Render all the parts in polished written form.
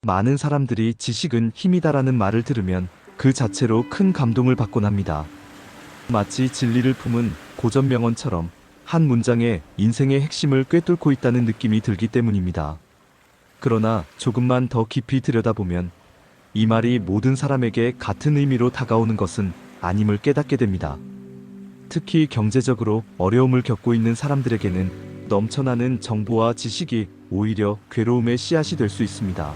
많은 사람들이 지식은 힘이다라는 말을 들으면 그 자체로 큰 감동을 받곤 합니다. 마치 진리를 품은 고전 명언처럼 한 문장에 인생의 핵심을 꿰뚫고 있다는 느낌이 들기 때문입니다. 그러나 조금만 더 깊이 들여다보면 이 말이 모든 사람에게 같은 의미로 다가오는 것은 아님을 깨닫게 됩니다. 특히 경제적으로 어려움을 겪고 있는 사람들에게는 넘쳐나는 정보와 지식이 오히려 괴로움의 씨앗이 될 수 있습니다.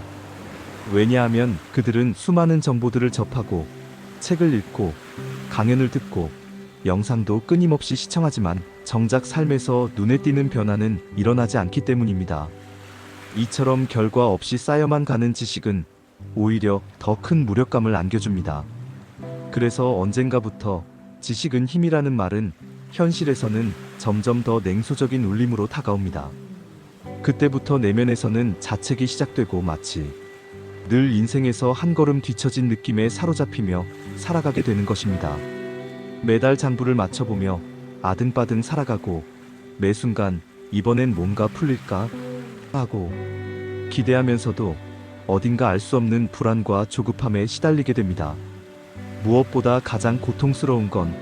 왜냐하면 그들은 수많은 정보들을 접하고 책을 읽고 강연을 듣고 영상도 끊임없이 시청하지만 정작 삶에서 눈에 띄는 변화는 일어나지 않기 때문입니다. 이처럼 결과 없이 쌓여만 가는 지식은 오히려 더 큰 무력감을 안겨줍니다. 그래서 언젠가부터 지식은 힘이라는 말은 현실에서는 점점 더 냉소적인 울림으로 다가옵니다. 그때부터 내면에서는 자책이 시작되고 마치 늘 인생에서 한 걸음 뒤처진 느낌에 사로잡히며 살아가게 되는 것입니다. 매달 장부를 맞춰보며 아등바등 살아가고 매 순간 이번엔 뭔가 풀릴까 하고 기대하면서도 어딘가 알 수 없는 불안과 조급함에 시달리게 됩니다. 무엇보다 가장 고통스러운 건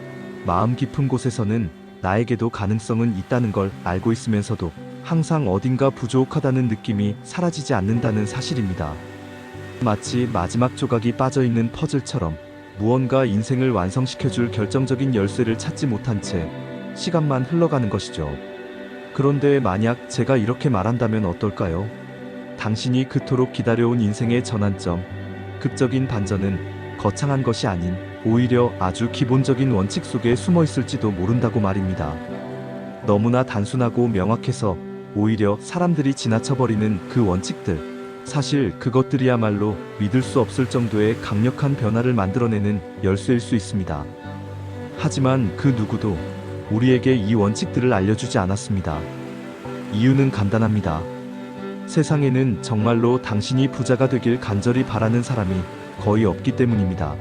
마음 깊은 곳에서는 나에게도 가능성은 있다는 걸 알고 있으면서도 항상 어딘가 부족하다는 느낌이 사라지지 않는다는 사실입니다. 마치 마지막 조각이 빠져있는 퍼즐처럼 무언가 인생을 완성시켜줄 결정적인 열쇠를 찾지 못한 채 시간만 흘러가는 것이죠. 그런데 만약 제가 이렇게 말한다면 어떨까요? 당신이 그토록 기다려온 인생의 전환점, 극적인 반전은 거창한 것이 아닌 오히려 아주 기본적인 원칙 속에 숨어 있을지도 모른다고 말입니다. 너무나 단순하고 명확해서 오히려 사람들이 지나쳐버리는 그 원칙들, 사실 그것들이야말로 믿을 수 없을 정도의 강력한 변화를 만들어내는 열쇠일 수 있습니다. 하지만 그 누구도 우리에게 이 원칙들을 알려주지 않았습니다. 이유는 간단합니다. 세상에는 정말로 당신이 부자가 되길 간절히 바라는 사람이 거의 없기 때문입니다.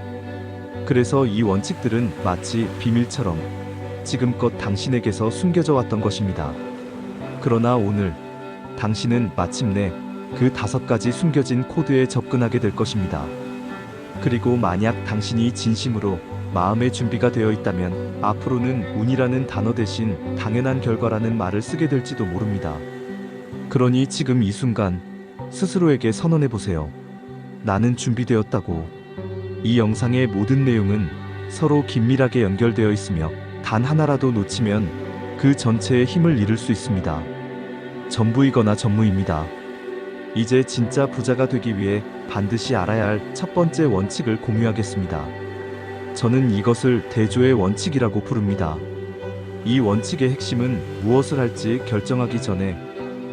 그래서 이 원칙들은 마치 비밀처럼 지금껏 당신에게서 숨겨져 왔던 것입니다. 그러나 오늘 당신은 마침내 그 5가지 숨겨진 코드에 접근하게 될 것입니다. 그리고 만약 당신이 진심으로 마음의 준비가 되어 있다면 앞으로는 운이라는 단어 대신 당연한 결과라는 말을 쓰게 될지도 모릅니다. 그러니 지금 이 순간 스스로에게 선언해 보세요. 나는 준비되었다고. 이 영상의 모든 내용은 서로 긴밀하게 연결되어 있으며 단 하나라도 놓치면 그 전체의 힘을 잃을 수 있습니다. 전부이거나 전무입니다. 이제 진짜 부자가 되기 위해 반드시 알아야 할 첫 번째 원칙을 공유하겠습니다. 저는 이것을 대조의 원칙이라고 부릅니다. 이 원칙의 핵심은 무엇을 할지 결정하기 전에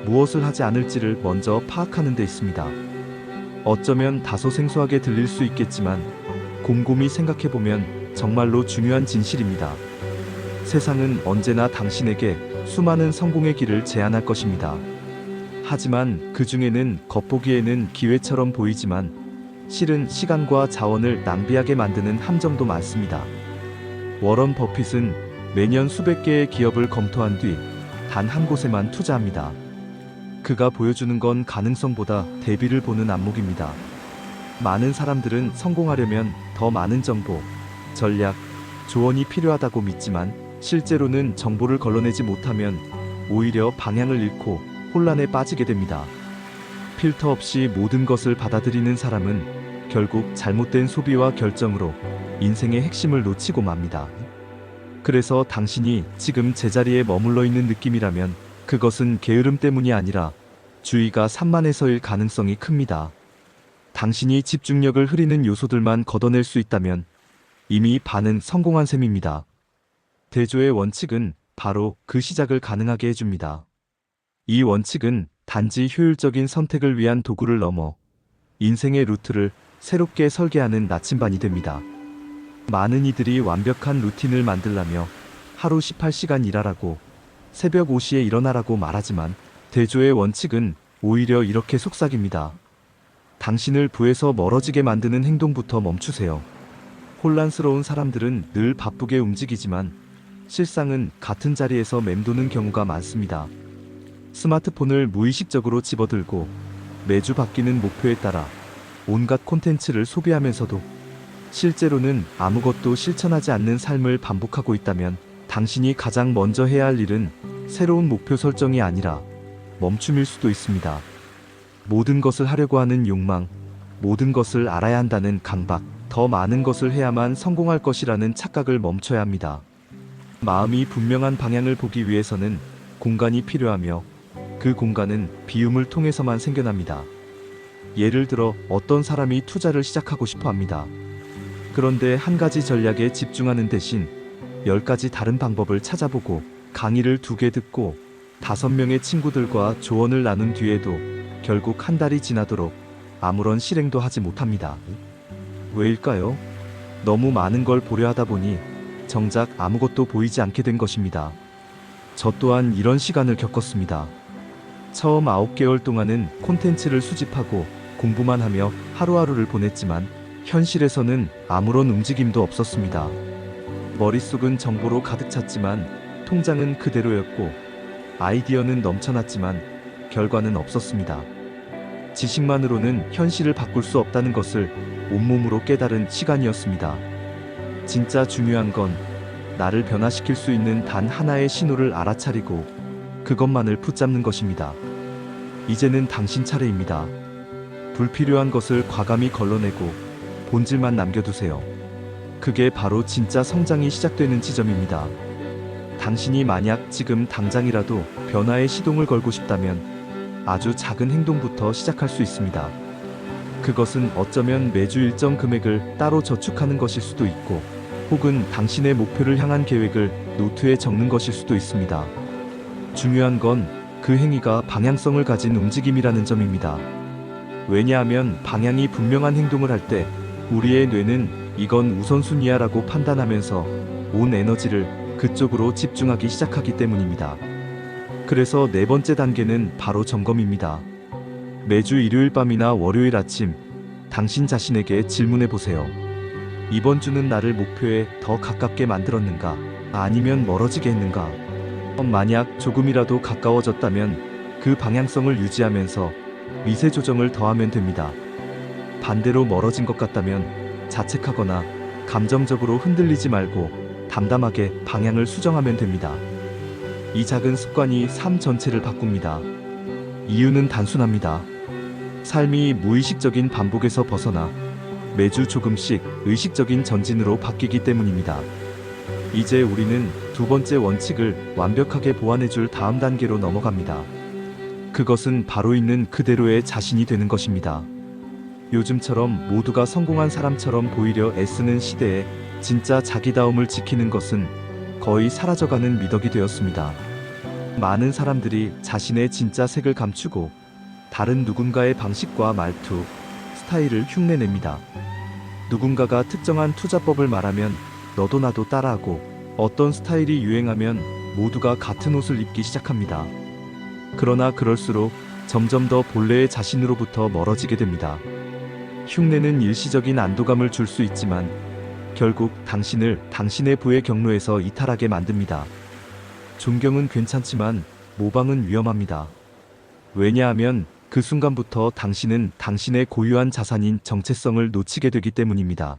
무엇을 하지 않을지를 먼저 파악하는 데 있습니다. 어쩌면 다소 생소하게 들릴 수 있겠지만 곰곰이 생각해보면 정말로 중요한 진실입니다. 세상은 언제나 당신에게 수많은 성공의 길을 제안할 것입니다. 하지만 그 중에는 겉보기에는 기회처럼 보이지만 실은 시간과 자원을 낭비하게 만드는 함정도 많습니다. 워런 버핏은 매년 수백 개의 기업을 검토한 뒤 단 한 곳에만 투자합니다. 그가 보여주는 건 가능성보다 대비를 보는 안목입니다. 많은 사람들은 성공하려면 더 많은 정보, 전략, 조언이 필요하다고 믿지만 실제로는 정보를 걸러내지 못하면 오히려 방향을 잃고 혼란에 빠지게 됩니다. 필터 없이 모든 것을 받아들이는 사람은 결국 잘못된 소비와 결정으로 인생의 핵심을 놓치고 맙니다. 그래서 당신이 지금 제자리에 머물러 있는 느낌이라면 그것은 게으름 때문이 아니라 주의가 산만해서일 가능성이 큽니다. 당신이 집중력을 흐리는 요소들만 걷어낼 수 있다면 이미 반은 성공한 셈입니다. 대조의 원칙은 바로 그 시작을 가능하게 해줍니다. 이 원칙은 단지 효율적인 선택을 위한 도구를 넘어 인생의 루트를 새롭게 설계하는 나침반이 됩니다. 많은 이들이 완벽한 루틴을 만들라며 하루 18시간 일하라고 새벽 5시에 일어나라고 말하지만 대조의 원칙은 오히려 이렇게 속삭입니다. 당신을 부에서 멀어지게 만드는 행동부터 멈추세요. 혼란스러운 사람들은 늘 바쁘게 움직이지만 실상은 같은 자리에서 맴도는 경우가 많습니다. 스마트폰을 무의식적으로 집어들고 매주 바뀌는 목표에 따라 온갖 콘텐츠를 소비하면서도 실제로는 아무것도 실천하지 않는 삶을 반복하고 있다면 당신이 가장 먼저 해야 할 일은 새로운 목표 설정이 아니라 멈춤일 수도 있습니다. 모든 것을 하려고 하는 욕망, 모든 것을 알아야 한다는 강박, 더 많은 것을 해야만 성공할 것이라는 착각을 멈춰야 합니다. 마음이 분명한 방향을 보기 위해서는 공간이 필요하며 그 공간은 비움을 통해서만 생겨납니다. 예를 들어 어떤 사람이 투자를 시작하고 싶어 합니다. 그런데 한 가지 전략에 집중하는 대신 10가지 다른 방법을 찾아보고 강의를 2개 듣고 5명의 친구들과 조언을 나눈 뒤에도 결국 한 달이 지나도록 아무런 실행도 하지 못합니다. 왜일까요? 너무 많은 걸 보려 하다 보니 정작 아무것도 보이지 않게 된 것입니다. 저 또한 이런 시간을 겪었습니다. 처음 9개월 동안은 콘텐츠를 수집하고 공부만 하며 하루하루를 보냈지만 현실에서는 아무런 움직임도 없었습니다. 머릿속은 정보로 가득 찼지만 통장은 그대로였고 아이디어는 넘쳐났지만 결과는 없었습니다. 지식만으로는 현실을 바꿀 수 없다는 것을 온몸으로 깨달은 시간이었습니다. 진짜 중요한 건 나를 변화시킬 수 있는 단 하나의 신호를 알아차리고 그것만을 붙잡는 것입니다. 이제는 당신 차례입니다. 불필요한 것을 과감히 걸러내고 본질만 남겨두세요. 그게 바로 진짜 성장이 시작되는 지점입니다. 당신이 만약 지금 당장이라도 변화의 시동을 걸고 싶다면 아주 작은 행동부터 시작할 수 있습니다. 그것은 어쩌면 매주 일정 금액을 따로 저축하는 것일 수도 있고 혹은 당신의 목표를 향한 계획을 노트에 적는 것일 수도 있습니다. 중요한 건 그 행위가 방향성을 가진 움직임이라는 점입니다. 왜냐하면 방향이 분명한 행동을 할 때 우리의 뇌는 이건 우선순위야라고 판단하면서 온 에너지를 그쪽으로 집중하기 시작하기 때문입니다. 그래서 4번째 단계는 바로 점검입니다. 매주 일요일 밤이나 월요일 아침 당신 자신에게 질문해 보세요. 이번 주는 나를 목표에 더 가깝게 만들었는가? 아니면 멀어지게 했는가? 만약 조금이라도 가까워졌다면 그 방향성을 유지하면서 미세 조정을 더하면 됩니다. 반대로 멀어진 것 같다면 자책하거나 감정적으로 흔들리지 말고 담담하게 방향을 수정하면 됩니다. 이 작은 습관이 삶 전체를 바꿉니다. 이유는 단순합니다. 삶이 무의식적인 반복에서 벗어나 매주 조금씩 의식적인 전진으로 바뀌기 때문입니다. 이제 우리는 2번째 원칙을 완벽하게 보완해줄 다음 단계로 넘어갑니다. 그것은 바로 있는 그대로의 자신이 되는 것입니다. 요즘처럼 모두가 성공한 사람처럼 보이려 애쓰는 시대에 진짜 자기다움을 지키는 것은 거의 사라져가는 미덕이 되었습니다. 많은 사람들이 자신의 진짜 색을 감추고 다른 누군가의 방식과 말투, 스타일을 흉내냅니다. 누군가가 특정한 투자법을 말하면 너도 나도 따라하고 어떤 스타일이 유행하면 모두가 같은 옷을 입기 시작합니다. 그러나 그럴수록 점점 더 본래의 자신으로부터 멀어지게 됩니다. 흉내는 일시적인 안도감을 줄 수 있지만 결국 당신을 당신의 부의 경로에서 이탈하게 만듭니다. 존경은 괜찮지만 모방은 위험합니다. 왜냐하면 그 순간부터 당신은 당신의 고유한 자산인 정체성을 놓치게 되기 때문입니다.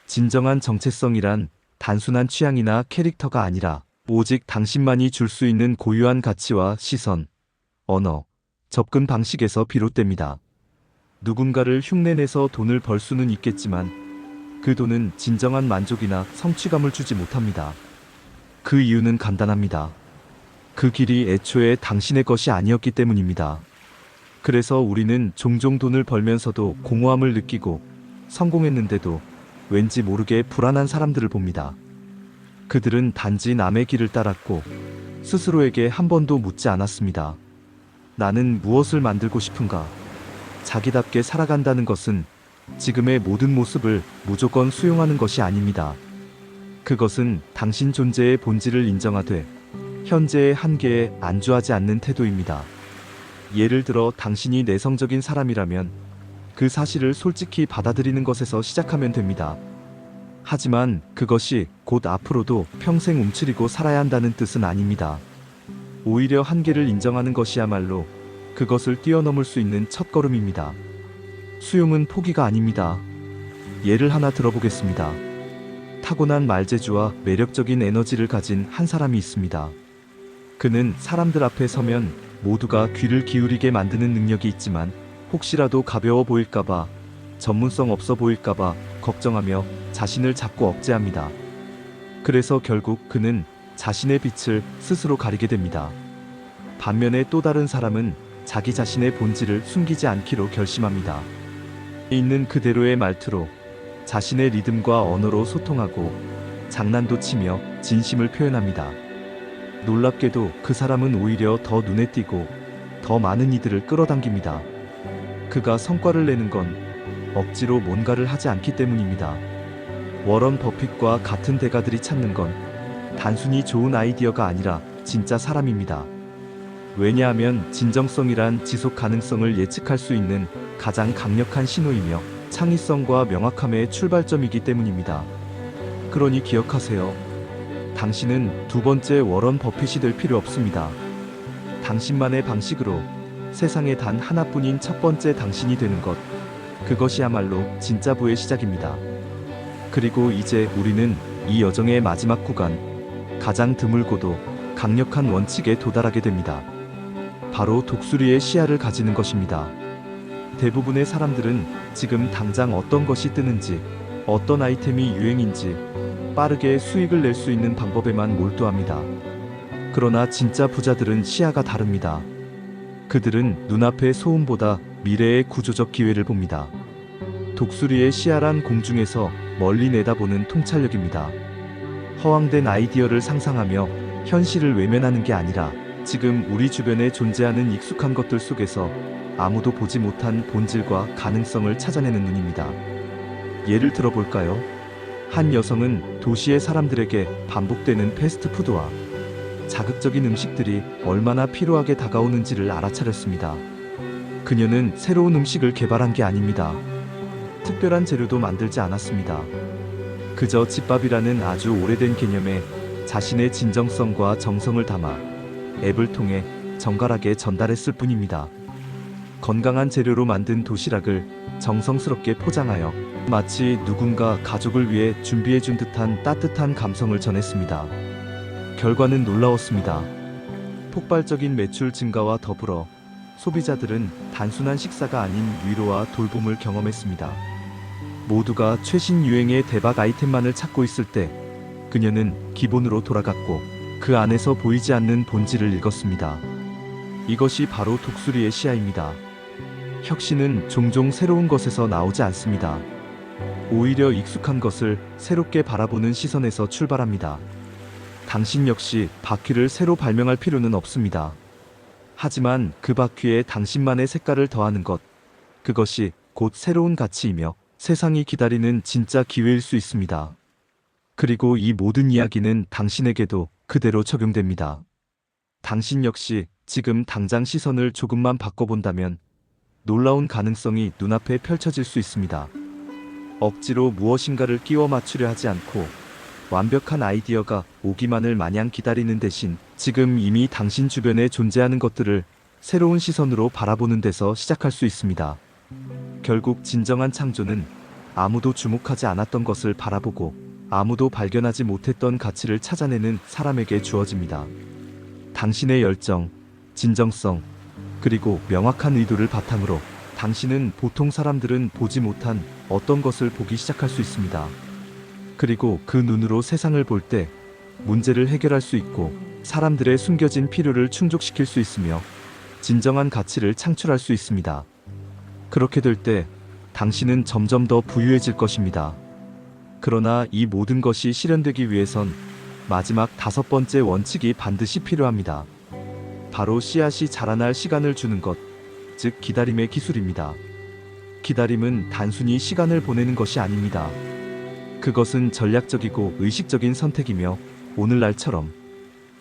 진정한 정체성이란 단순한 취향이나 캐릭터가 아니라 오직 당신만이 줄 수 있는 고유한 가치와 시선, 언어, 접근 방식에서 비롯됩니다. 누군가를 흉내내서 돈을 벌 수는 있겠지만 그 돈은 진정한 만족이나 성취감을 주지 못합니다. 그 이유는 간단합니다. 그 길이 애초에 당신의 것이 아니었기 때문입니다. 그래서 우리는 종종 돈을 벌면서도 공허함을 느끼고 성공했는데도 왠지 모르게 불안한 사람들을 봅니다. 그들은 단지 남의 길을 따랐고 스스로에게 한 번도 묻지 않았습니다. 나는 무엇을 만들고 싶은가? 자기답게 살아간다는 것은 지금의 모든 모습을 무조건 수용하는 것이 아닙니다. 그것은 당신 존재의 본질을 인정하되 현재의 한계에 안주하지 않는 태도입니다. 예를 들어 당신이 내성적인 사람이라면 그 사실을 솔직히 받아들이는 것에서 시작하면 됩니다. 하지만 그것이 곧 앞으로도 평생 움츠리고 살아야 한다는 뜻은 아닙니다. 오히려 한계를 인정하는 것이야말로 그것을 뛰어넘을 수 있는 첫걸음입니다. 수용은 포기가 아닙니다. 예를 하나 들어보겠습니다. 타고난 말재주와 매력적인 에너지를 가진 한 사람이 있습니다. 그는 사람들 앞에 서면 모두가 귀를 기울이게 만드는 능력이 있지만 혹시라도 가벼워 보일까봐, 전문성 없어 보일까봐 걱정하며 자신을 자꾸 억제합니다. 그래서 결국 그는 자신의 빛을 스스로 가리게 됩니다. 반면에 또 다른 사람은 자기 자신의 본질을 숨기지 않기로 결심합니다. 있는 그대로의 말투로 자신의 리듬과 언어로 소통하고 장난도 치며 진심을 표현합니다. 놀랍게도 그 사람은 오히려 더 눈에 띄고 더 많은 이들을 끌어당깁니다. 그가 성과를 내는 건 억지로 뭔가를 하지 않기 때문입니다. 워런 버핏과 같은 대가들이 찾는 건 단순히 좋은 아이디어가 아니라 진짜 사람입니다. 왜냐하면 진정성이란 지속 가능성을 예측할 수 있는 가장 강력한 신호이며 창의성과 명확함의 출발점이기 때문입니다. 그러니 기억하세요. 당신은 두 번째 워런 버핏이 될 필요 없습니다. 당신만의 방식으로 세상에 단 하나뿐인 첫 번째 당신이 되는 것, 그것이야말로 진짜 부의 시작입니다. 그리고 이제 우리는 이 여정의 마지막 구간, 가장 드물고도 강력한 원칙에 도달하게 됩니다. 바로 독수리의 시야를 가지는 것입니다. 대부분의 사람들은 지금 당장 어떤 것이 뜨는지, 어떤 아이템이 유행인지, 빠르게 수익을 낼 수 있는 방법에만 몰두합니다. 그러나 진짜 부자들은 시야가 다릅니다. 그들은 눈앞의 소음보다 미래의 구조적 기회를 봅니다. 독수리의 시야란 공중에서 멀리 내다보는 통찰력입니다. 허황된 아이디어를 상상하며 현실을 외면하는 게 아니라 지금 우리 주변에 존재하는 익숙한 것들 속에서 아무도 보지 못한 본질과 가능성을 찾아내는 눈입니다. 예를 들어볼까요? 한 여성은 도시의 사람들에게 반복되는 패스트푸드와 자극적인 음식들이 얼마나 피로하게 다가오는지를 알아차렸습니다. 그녀는 새로운 음식을 개발한 게 아닙니다. 특별한 재료도 만들지 않았습니다. 그저 집밥이라는 아주 오래된 개념에 자신의 진정성과 정성을 담아 앱을 통해 정갈하게 전달했을 뿐입니다. 건강한 재료로 만든 도시락을 정성스럽게 포장하여 마치 누군가 가족을 위해 준비해준 듯한 따뜻한 감성을 전했습니다. 결과는 놀라웠습니다. 폭발적인 매출 증가와 더불어 소비자들은 단순한 식사가 아닌 위로와 돌봄을 경험했습니다. 모두가 최신 유행의 대박 아이템만을 찾고 있을 때 그녀는 기본으로 돌아갔고 그 안에서 보이지 않는 본질을 읽었습니다. 이것이 바로 독수리의 시야입니다. 혁신은 종종 새로운 것에서 나오지 않습니다. 오히려 익숙한 것을 새롭게 바라보는 시선에서 출발합니다. 당신 역시 바퀴를 새로 발명할 필요는 없습니다. 하지만 그 바퀴에 당신만의 색깔을 더하는 것, 그것이 곧 새로운 가치이며 세상이 기다리는 진짜 기회일 수 있습니다. 그리고 이 모든 이야기는 당신에게도 그대로 적용됩니다. 당신 역시 지금 당장 시선을 조금만 바꿔본다면 놀라운 가능성이 눈앞에 펼쳐질 수 있습니다. 억지로 무엇인가를 끼워 맞추려 하지 않고 완벽한 아이디어가 오기만을 마냥 기다리는 대신 지금 이미 당신 주변에 존재하는 것들을 새로운 시선으로 바라보는 데서 시작할 수 있습니다. 결국 진정한 창조는 아무도 주목하지 않았던 것을 바라보고 아무도 발견하지 못했던 가치를 찾아내는 사람에게 주어집니다. 당신의 열정, 진정성, 그리고 명확한 의도를 바탕으로 당신은 보통 사람들은 보지 못한 어떤 것을 보기 시작할 수 있습니다. 그리고 그 눈으로 세상을 볼 때 문제를 해결할 수 있고 사람들의 숨겨진 필요를 충족시킬 수 있으며 진정한 가치를 창출할 수 있습니다. 그렇게 될 때 당신은 점점 더 부유해질 것입니다. 그러나 이 모든 것이 실현되기 위해선 마지막 5번째 원칙이 반드시 필요합니다. 바로 씨앗이 자라날 시간을 주는 것, 즉 기다림의 기술입니다. 기다림은 단순히 시간을 보내는 것이 아닙니다. 그것은 전략적이고 의식적인 선택이며 오늘날처럼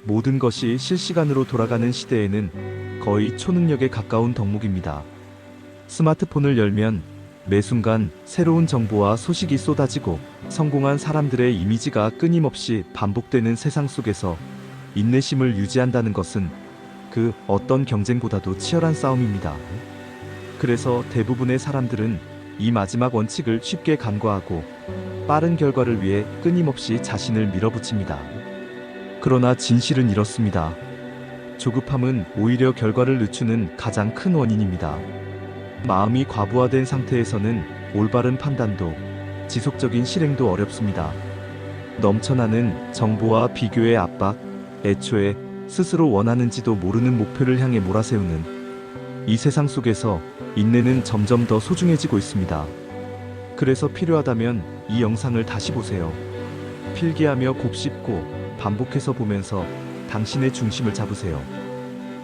모든 것이 실시간으로 돌아가는 시대에는 거의 초능력에 가까운 덕목입니다. 스마트폰을 열면 매 순간 새로운 정보와 소식이 쏟아지고 성공한 사람들의 이미지가 끊임없이 반복되는 세상 속에서 인내심을 유지한다는 것은 그 어떤 경쟁보다도 치열한 싸움입니다. 그래서 대부분의 사람들은 이 마지막 원칙을 쉽게 간과하고 빠른 결과를 위해 끊임없이 자신을 밀어붙입니다. 그러나 진실은 이렇습니다. 조급함은 오히려 결과를 늦추는 가장 큰 원인입니다. 마음이 과부하된 상태에서는 올바른 판단도 지속적인 실행도 어렵습니다. 넘쳐나는 정보와 비교의 압박, 애초에 스스로 원하는지도 모르는 목표를 향해 몰아세우는 이 세상 속에서 인내는 점점 더 소중해지고 있습니다. 그래서 필요하다면 이 영상을 다시 보세요. 필기하며 곱씹고 반복해서 보면서 당신의 중심을 잡으세요.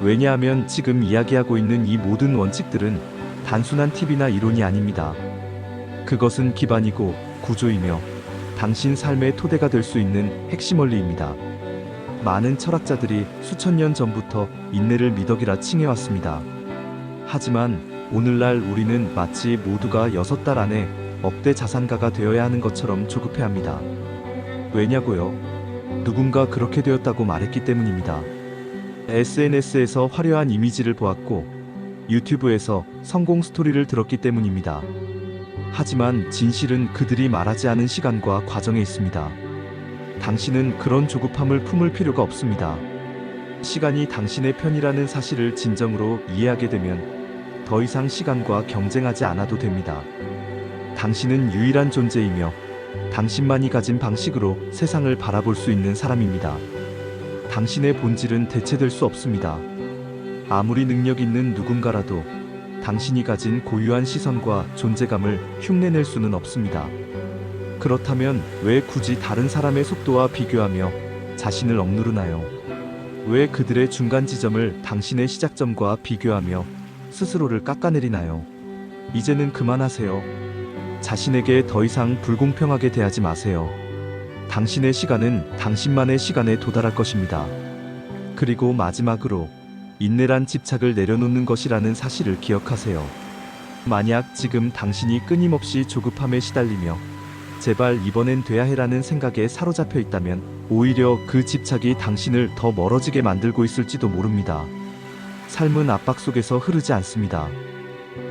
왜냐하면 지금 이야기하고 있는 이 모든 원칙들은 단순한 팁이나 이론이 아닙니다. 그것은 기반이고 구조이며 당신 삶의 토대가 될 수 있는 핵심 원리입니다. 많은 철학자들이 수천 년 전부터 인내를 미덕이라 칭해왔습니다. 하지만 오늘날 우리는 마치 모두가 6달 안에 억대 자산가가 되어야 하는 것처럼 조급해합니다. 왜냐고요? 누군가 그렇게 되었다고 말했기 때문입니다. SNS에서 화려한 이미지를 보았고 유튜브에서 성공 스토리를 들었기 때문입니다. 하지만 진실은 그들이 말하지 않은 시간과 과정에 있습니다. 당신은 그런 조급함을 품을 필요가 없습니다. 시간이 당신의 편이라는 사실을 진정으로 이해하게 되면 더 이상 시간과 경쟁하지 않아도 됩니다. 당신은 유일한 존재이며 당신만이 가진 방식으로 세상을 바라볼 수 있는 사람입니다. 당신의 본질은 대체될 수 없습니다. 아무리 능력 있는 누군가라도 당신이 가진 고유한 시선과 존재감을 흉내낼 수는 없습니다. 그렇다면 왜 굳이 다른 사람의 속도와 비교하며 자신을 억누르나요? 왜 그들의 중간 지점을 당신의 시작점과 비교하며 스스로를 깎아내리나요? 이제는 그만하세요. 자신에게 더 이상 불공평하게 대하지 마세요. 당신의 시간은 당신만의 시간에 도달할 것입니다. 그리고 마지막으로 인내란 집착을 내려놓는 것이라는 사실을 기억하세요. 만약 지금 당신이 끊임없이 조급함에 시달리며 제발 이번엔 돼야 해라는 생각에 사로잡혀 있다면 오히려 그 집착이 당신을 더 멀어지게 만들고 있을지도 모릅니다. 삶은 압박 속에서 흐르지 않습니다.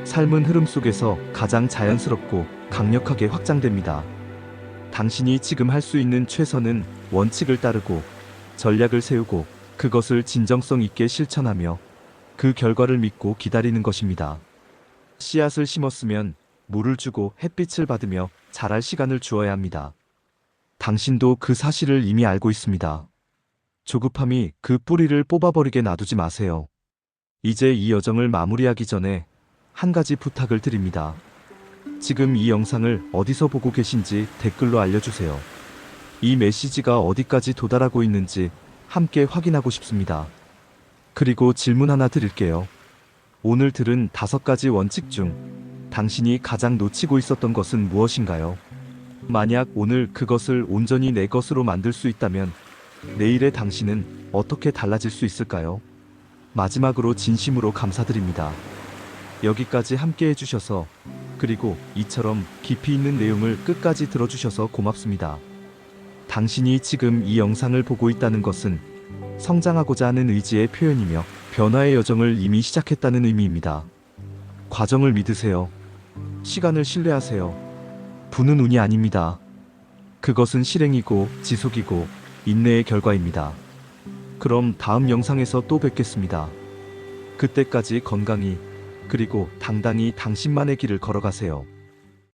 삶은 흐름 속에서 가장 자연스럽고 강력하게 확장됩니다. 당신이 지금 할 수 있는 최선은 원칙을 따르고 전략을 세우고 그것을 진정성 있게 실천하며 그 결과를 믿고 기다리는 것입니다. 씨앗을 심었으면 물을 주고 햇빛을 받으며 자랄 시간을 주어야 합니다. 당신도 그 사실을 이미 알고 있습니다. 조급함이 그 뿌리를 뽑아버리게 놔두지 마세요. 이제 이 여정을 마무리하기 전에 한 가지 부탁을 드립니다. 지금 이 영상을 어디서 보고 계신지 댓글로 알려주세요. 이 메시지가 어디까지 도달하고 있는지 함께 확인하고 싶습니다. 그리고 질문 하나 드릴게요. 오늘 들은 5가지 원칙 중 당신이 가장 놓치고 있었던 것은 무엇인가요? 만약 오늘 그것을 온전히 내 것으로 만들 수 있다면 내일의 당신은 어떻게 달라질 수 있을까요? 마지막으로 진심으로 감사드립니다. 여기까지 함께 해주셔서 그리고 이처럼 깊이 있는 내용을 끝까지 들어주셔서 고맙습니다. 당신이 지금 이 영상을 보고 있다는 것은 성장하고자 하는 의지의 표현이며 변화의 여정을 이미 시작했다는 의미입니다. 과정을 믿으세요. 시간을 신뢰하세요. 부는 운이 아닙니다. 그것은 실행이고 지속이고 인내의 결과입니다. 그럼 다음 영상에서 또 뵙겠습니다. 그때까지 건강히 그리고 당당히 당신만의 길을 걸어가세요.